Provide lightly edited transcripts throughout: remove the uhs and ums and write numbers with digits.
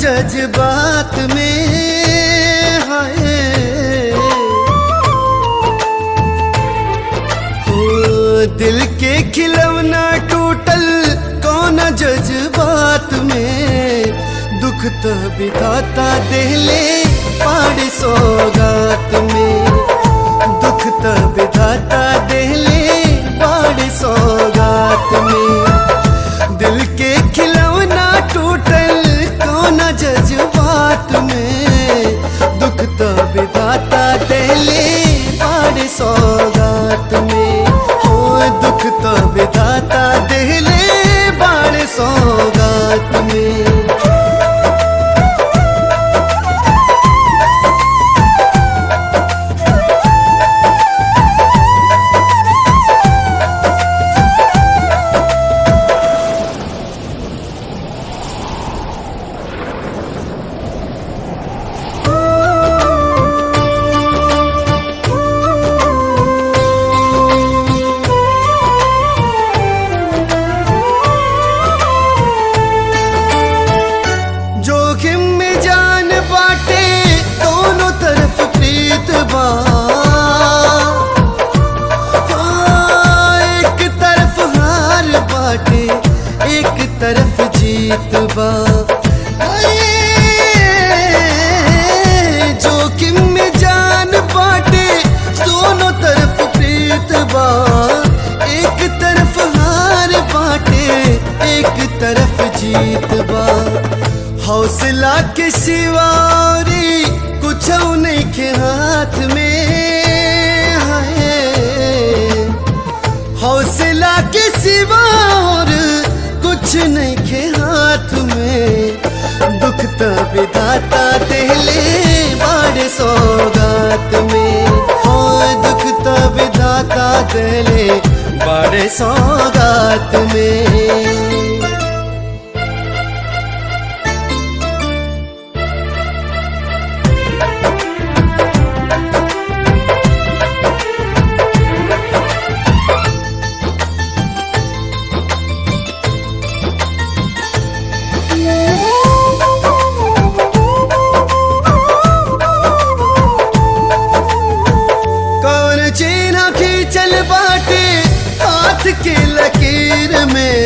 जज्बात में है हो, दिल के खिलौना टूटल कौन जज्बात में, दुख तो बिताता देले पाड़ सौगात में, दुख तो बिताता देले पाड़ सौगात में। दिल के खिलौना टूटल कौन जज्बात में, दुख तो बिताता देले पाड़ सौगात में, हो दुख तो बिताता देले पाड़ सौगात में। एक तरफ हार बाटे एक तरफ जीत बा, जोखिम में जान बाटे दोनों तरफ प्रीत बा, एक तरफ हार बाटे एक तरफ जीत बा। हौसला के सिवारी कुछ नहीं के हाथ में है, हौसला के सिवा और कुछ नहीं के हाथ में, दुख तो विधाता देले बड़े सौगात में, हो दुख तो विधाता देले बड़े सौगात में। चल बाटे हाथ के लकीर में,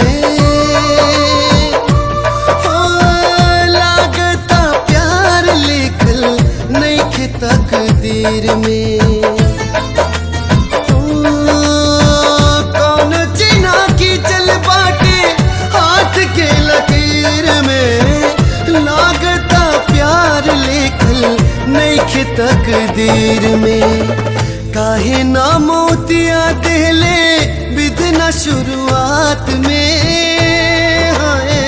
हो लागता प्यार लिखल नहीं के तकदीर में, कौन चिन्हा की चल बाटे हाथ के लकीर में, लागता प्यार लिखल नहीं के तकदीर में। काहे ना मोतिया देले बिधना शुरुआत में है,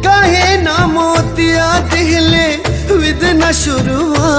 काहे ना मोतिया देले बिधना शुरुआत